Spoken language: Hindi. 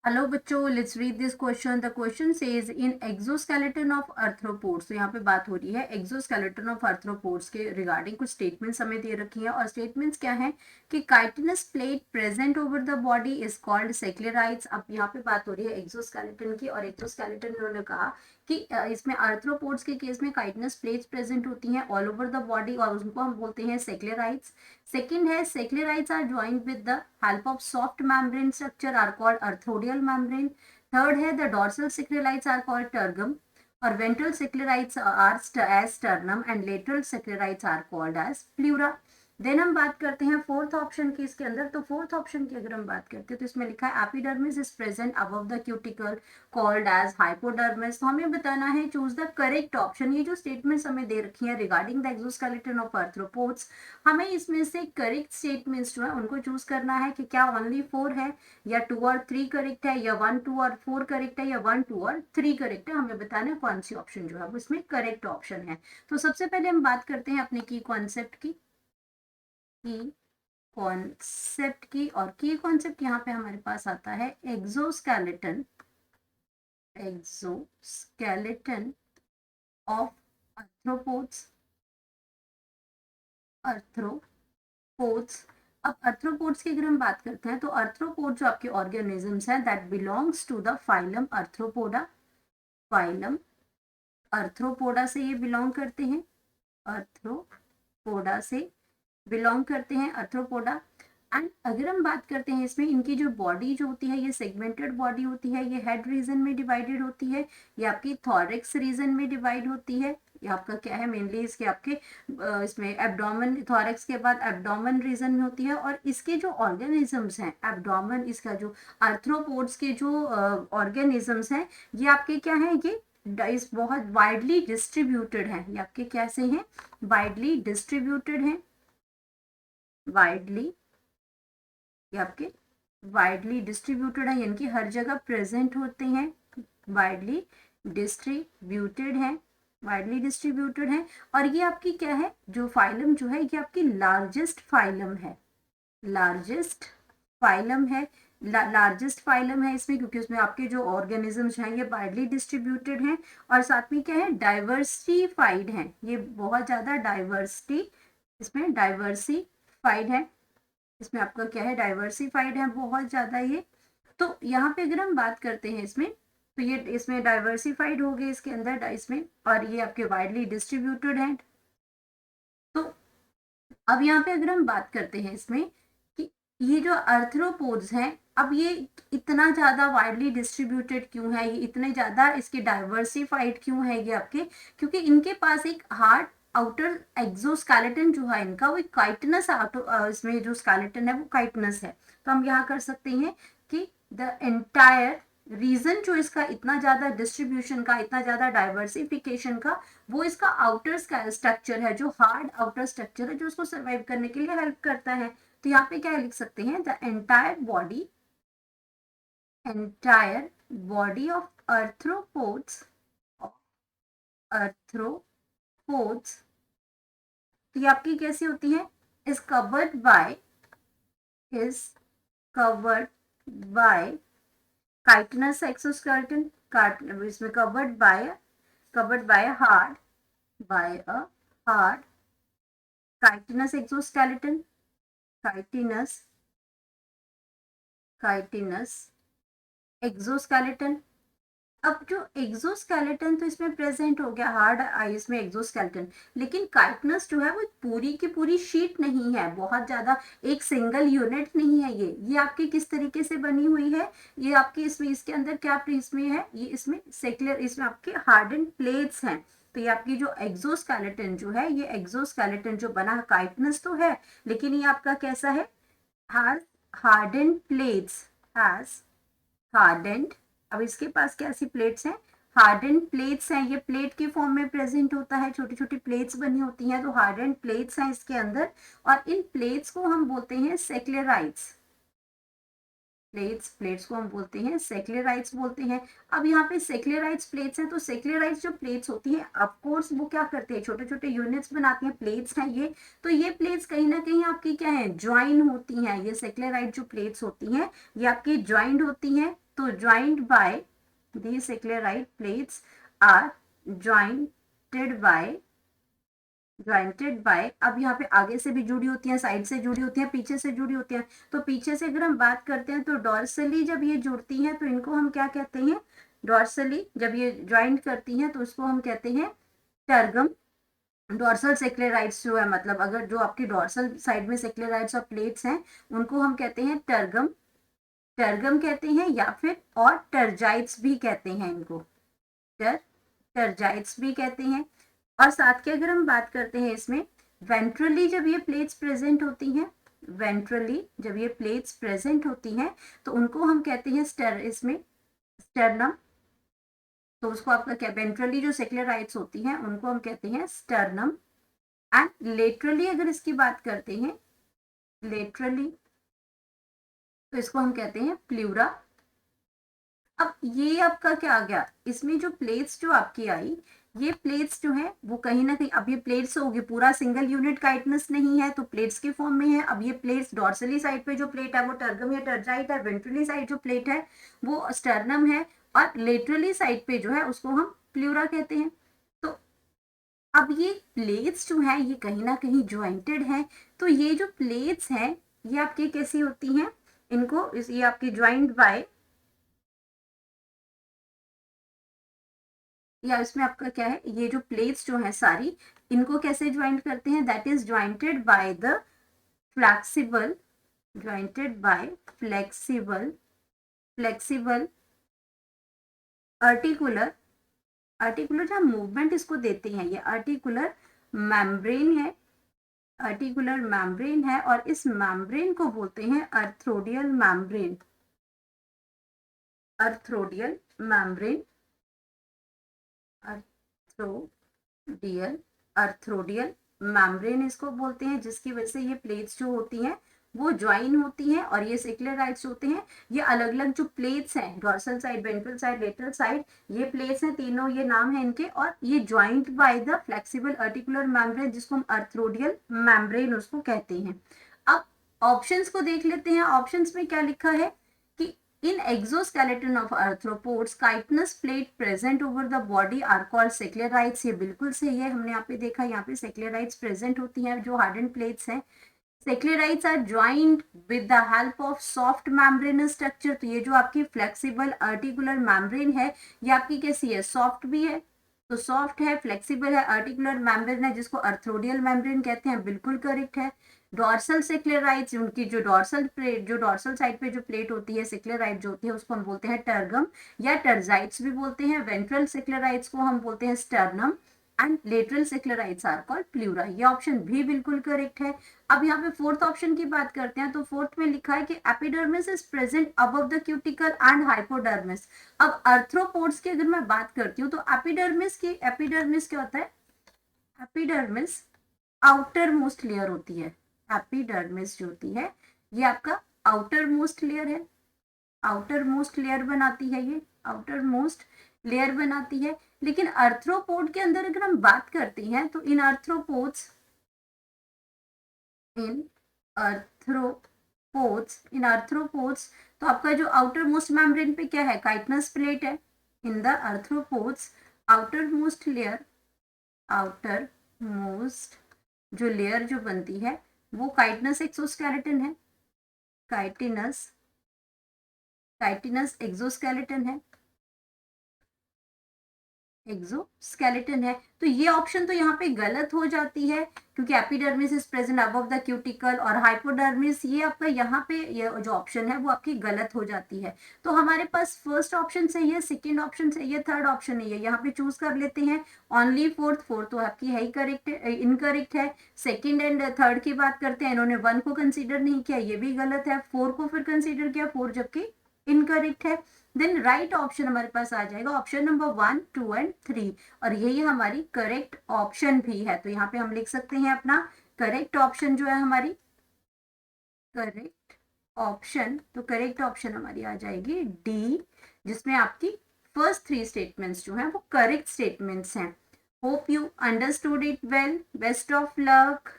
हेलो बच्चों, let's read this question. The question says in exoskeleton of arthropods. तो यहाँ पे बात हो रही है एक्सोस्केलेटन ऑफ आर्थ्रोपोड्स के रिगार्डिंग कुछ स्टेटमेंट्स हमें दे रखी हैं। और स्टेटमेंट्स क्या है कि chitinous plate present over the body is called sclerites. अब यहाँ पे बात हो रही है एक्सोस्केलेटन की, और एक्सोस्केलेटन उन्होंने कहा कि इसमें आर्थ्रोपोड्स के केस में काइटिनस प्लेट्स प्रेजेंट होती हैं ऑल ओवर द बॉडी, और उनको हम बोलते हैं सेक्लेराइड्स। सेकेंड है sclerites are joint with the help of soft membrane structure are called arthrodial membrane. Third है the dorsal sclerites are called tergum, और ventral sclerites are as sternum and lateral sclerites are called as pleura. Then हम बात करते हैं फोर्थ ऑप्शन की इसके अंदर। तो फोर्थ ऑप्शन की अगर हम बात करते हैं तो इसमें लिखा है epidermis is present above the cuticle called as hypodermis. तो हमें बताना है चूज द करेक्ट ऑप्शन। ये जो स्टेटमेंट्स हमें दे रखी है regarding the exoskeleton of arthropods, हमें इसमें से करेक्ट स्टेटमेंट्स जो है उनको चूज करना है कि क्या ओनली 4 है, या 2 और 3 करेक्ट है, या 1 2 और 4 करेक्ट है, या 1 2 और 3 करेक्ट है। हमें बताना है कौन सी ऑप्शन जो है वो इसमें करेक्ट ऑप्शन है। तो सबसे पहले हम बात करते हैं अपने की कॉन्सेप्ट की और की कॉन्सेप्ट यहाँ पे हमारे पास आता है एक्सोस्केलेटन ऑफ आर्थ्रोपोड्स। अब आर्थ्रोपोड्स की अगर हम बात करते हैं तो आर्थ्रोपोड जो आपके ऑर्गेनिजम्स हैं that belongs to the phylum Arthropoda. Phylum Arthropoda से ये बिलोंग करते हैं, आर्थ्रोपोडा से बिलोंग करते हैं आर्थ्रोपोडा। एंड अगर हम बात करते हैं इसमें इनकी जो बॉडी जो होती है ये सेगमेंटेड बॉडी होती है। ये हेड रीजन में डिवाइडेड होती है, ये आपकी थॉरेक्स रीजन में डिवाइड होती है। ये आपका क्या है मेनली इसके आपके इसमें एब्डोमेन, थॉरेक्स के बाद एब्डोमेन रीजन में होती है। और इसके जो ऑर्गेनिजम्स हैं एब्डोमेन, इसका जो आर्थ्रोपोड्स के जो ऑर्गेनिजम्स हैं ये आपके क्या है, ये इस बहुत वाइडली डिस्ट्रीब्यूटेड हैं। ये आपके कैसे हैं, वाइडली डिस्ट्रीब्यूटेड हैं। वाइडली, ये आपके वाइडली डिस्ट्रीब्यूटेड है, यानी कि हर जगह प्रेजेंट होते हैं। वाइडली डिस्ट्रीब्यूटेड है, वाइडली डिस्ट्रीब्यूटेड है। और ये आपकी क्या है, जो फाइलम जो है ये आपकी लार्जेस्ट फाइलम है, लार्जेस्ट फाइलम है, लार्जेस्ट फाइलम है इसमें, क्योंकि उसमें आपके जो ऑर्गेनिजम्स हैं ये वाइडली डिस्ट्रीब्यूटेड हैं। और साथ में क्या है, डाइवर्सिफाइड है, ये बहुत ज्यादा डाइवर्सिटी, इसमें डाइवर्सिफाइड है, इसमें आपका क्या है डाइवर्सिफाइड है बहुत ज्यादा ये। तो यहाँ पे अगर हम बात करते हैं इसमें, तो ये इसमें डाइवर्सिफाइड हो गए इसके अंदर इसमें, और ये आपके वाइडली डिस्ट्रीब्यूटेड है। तो अब यहाँ पे अगर हम बात करते हैं इसमें कि ये जो आर्थ्रोपोड्स हैं, अब ये इतना ज्यादा वाइडली डिस्ट्रीब्यूटेड क्यों है, ये इतने ज्यादा इसके डाइवर्सिफाइड क्यों है ये आपके, क्योंकि इनके पास एक हार्ड आउटर एक्सोस्केलेटन जो है इनका, वो काइटनस इसमें जो स्केलेटन है वो काइटनस है। तो हम यहाँ कर सकते हैं कि द एंटायर रीजन जो इसका इतना ज्यादा डिस्ट्रीब्यूशन का, इतना ज्यादा डाइवर्सिफिकेशन का, वो इसका आउटर स्ट्रक्चर है, जो हार्ड आउटर स्ट्रक्चर है जो उसको सर्वाइव करने के लिए हेल्प करता है। तो यहाँ पे क्या लिख सकते हैं, the entire body of arthropods, तो ये आपकी कैसी होती है, is covered by chitinous exoskeleton, इसमें covered by a hard chitinous exoskeleton, chitinous exoskeleton। अब जो एक्सोस्केलेटन तो इसमें प्रेजेंट हो गया, हार्ड इसमें एक्सोस्केलेटन, लेकिन काइटनस जो है वो पूरी की पूरी शीट नहीं है, बहुत ज्यादा एक सिंगल यूनिट नहीं है। ये आपकी किस तरीके से बनी हुई है, ये आपके इसमें इसके अंदर क्या इसमें है, ये इसमें सेक्युलर, इसमें आपके हार्डन प्लेट्स हैं। तो ये आपकी जो एक्सोस्केलेटन जो है, ये एक्सोस्केलेटन जो बना काइटनस तो है, लेकिन ये आपका कैसा है, has harden plates, has hardened. अब इसके पास क्या ऐसी प्लेट्स हैं, हार्डेंड प्लेट्स हैं, ये प्लेट के फॉर्म में प्रेजेंट होता है, छोटी छोटी प्लेट्स बनी होती हैं, तो हार्डेंड प्लेट्स हैं इसके अंदर। और इन प्लेट्स को हम बोलते हैं सेक्लेराइड्स, प्लेट्स को हम बोलते हैं सेक्लेराइड्स बोलते हैं। अब यहाँ पे सेक्लेराइड्स प्लेट्स हैं, तो सेक्लेराइड्स जो प्लेट्स होती हैं ऑफ कोर्स वो क्या करते हैं, छोटे छोटे यूनिट्स बनाती हैं, प्लेट्स हैं ये। तो ये प्लेट्स कहीं ना कहीं आपकी क्या है, ज्वाइन होती हैं। ये सेक्लेराइड जो प्लेट्स होती हैं ये आपकी ज्वाइंड होती हैं, तो joint by the sclerite plates are jointed by, अब यहाँ पे आगे से भी जुड़ी होती हैं, साइड से जुड़ी होती हैं, पीछे से जुड़ी होती हैं। तो पीछे से अगर हम बात करते हैं तो डॉर्सली जब ये जुड़ती हैं तो इनको हम क्या कहते हैं, डॉर्सली जब ये ज्वाइंट करती हैं तो उसको हम कहते हैं टर्गम। डॉर्सल सेक्लेराइट्स जो है, मतलब अगर जो आपकी डॉर्सल साइड में सेक्लेराइट्स और प्लेट्स हैं उनको हम कहते हैं टर्गम, टर्गम कहते हैं, या फिर और टर्जाइट्स भी कहते हैं इनको, टर्जाइट्स भी कहते हैं। और साथ के अगर हम बात करते हैं इसमें वेंट्रली जब ये प्लेट्स प्रेजेंट होती हैं, वेंट्रली जब ये प्लेट्स प्रेजेंट होती हैं तो उनको हम कहते हैं इसमें स्टर्नम। तो उसको आपका क्या, वेंट्रली जो सेक्लेराइट्स होती हैं उनको हम कहते हैं स्टर्नम। एंड लेटरली अगर इसकी बात करते हैं, लेटरली तो इसको हम कहते हैं प्लूरा। अब ये आपका क्या आ गया, इसमें जो प्लेट्स जो आपकी आई, ये प्लेट्स जो है वो कहीं ना कहीं, अब ये प्लेट्स होगी, पूरा सिंगल यूनिट काइटनस नहीं है तो प्लेट्स के फॉर्म में है। अब ये प्लेट्स डॉर्सली साइड पे जो प्लेट है वो टर्गम या टर्जाइट है, वेंट्रली साइड जो प्लेट है वो स्टर्नम है, और लेटरली साइड पे जो है उसको हम प्लूरा कहते हैं। तो अब ये प्लेट्स जो है ये कहीं ना कहीं ज्वाइंटेड है। तो ये जो प्लेट्स हैं ये आपकी कैसी होती हैं, इनको ये आपकी ज्वाइंट बाय, या इसमें आपका क्या है, ये जो प्लेट्स जो है सारी इनको कैसे ज्वाइंट करते हैं, that is jointed by the flexible, jointed by flexible articular, articular जहाँ मूवमेंट इसको देते हैं, ये आर्टिकुलर मेम्ब्रेन है, आर्टिकुलर मेम्ब्रेन है, और इस मेम्ब्रेन को बोलते हैं arthrodial membrane, arthrodial membrane, arthrodial membrane इसको बोलते हैं, जिसकी वजह से ये प्लेट्स जो होती हैं वो ज्वाइन होती हैं, और ये सेक्लेराइट्स होते हैं। ये अलग अलग जो प्लेट्स हैं, dorsal side, ventral side, lateral side, ये प्लेट्स हैं तीनों, ये नाम है इनके, और ये joint bye the flexible articular membrane जिसको हम अर्थ्रोडियल मेम्ब्रेन उसको कहते हैं। अब ऑप्शंस को देख लेते हैं। ऑप्शंस में क्या लिखा है कि in exoskeleton of arthropods chitinous plate present over the body are called sclerites. ये बिल्कुल सही है, हमने यहाँ पे देखा, यहाँ पे सेक्लेराइट्स प्रेजेंट होती हैं जो हार्डन प्लेट्स हैं। Sclerites are joint with the help of soft membranous structure. तो ये जो आपकी फ्लेक्सिबल आर्टिकुलर मेम्ब्रेन है ये आपकी कैसी है, सॉफ्ट भी है, तो सॉफ्ट है, फ्लेक्सिबल है, आर्टिकुलर मेम्ब्रेन है जिसको अर्थ्रोडियल मेम्ब्रेन कहते हैं, बिल्कुल करेक्ट है। डॉर्सल सेक्लेराइट्स, उनकी जो डॉर्सल प्लेट, जो डॉर्सल साइड पे जो प्लेट होती है सेक्लेराइट जो होती है उसको हम बोलते हैं टर्गम या टर्जाइट्स भी बोलते हैं। वेंट्रल सेक्लेराइट्स को हम बोलते हैं sternum, and lateral sclerites are called pleura. ये ऑप्शन भी बिल्कुल करेक्ट है। अब यहाँ पे फोर्थ ऑप्शन की बात करते हैं, तो फोर्थ में लिखा है कि epidermis is present above the cuticle and hypodermis. अब अर्थ्रोपोड्स की अगर मैं बात करती हूँ तो एपिडर्मिस क्या होता है, एपिडर्मिस आउटर मोस्ट लेयर होती है। एपिडर्मिस जो होती है ये आपका आउटर मोस्ट लेयर है, आउटर मोस्ट लेयर बनाती है, ये आउटर मोस्ट लेयर बनाती है। लेकिन अर्थ्रोपोड के अंदर अगर हम बात करते हैं तो इन अर्थ्रोपोड्स तो आपका जो आउटर मोस्ट मेम्ब्रेन पे क्या है, काइटनस प्लेट है। In the arthropods outer most layer, outer most जो लेयर जो बनती है वो काइटनस एक्सोस्केलेटन है, काइटिनस एक्सोस्केलेटन है, एक्सोस्केलेटन है। तो ये ऑप्शन तो यहाँ पे गलत हो जाती है क्योंकि epidermis is present above the cuticle, और हाइपोडर्मिस ये आपका यहाँ पे ये जो ऑप्शन है वो आपकी गलत हो जाती है। तो हमारे पास फर्स्ट ऑप्शन सही है, सेकंड ऑप्शन सही है, थर्ड ऑप्शन नहीं है, यहाँ पे चूज कर लेते हैं ओनली फोर्थ। फोर्थ तो आपकी है ही करेक्ट है, इनकरेक्ट है। सेकेंड एंड थर्ड की बात करते हैं, इन्होंने 1 को कंसिडर नहीं किया, ये भी गलत है। 4 को फिर कंसिडर किया, 4 जबकि इनकरेक्ट है। देन राइट ऑप्शन हमारे पास आ जाएगा ऑप्शन नंबर 1, 2 एंड 3, और यही हमारी करेक्ट ऑप्शन भी है। तो यहाँ पे हम लिख सकते हैं अपना करेक्ट ऑप्शन जो है हमारी करेक्ट ऑप्शन, तो करेक्ट ऑप्शन हमारी आ जाएगी डी, जिसमें आपकी फर्स्ट 3 स्टेटमेंट्स जो हैं वो करेक्ट स्टेटमेंट्स हैं। Hope you understood it well, best of luck.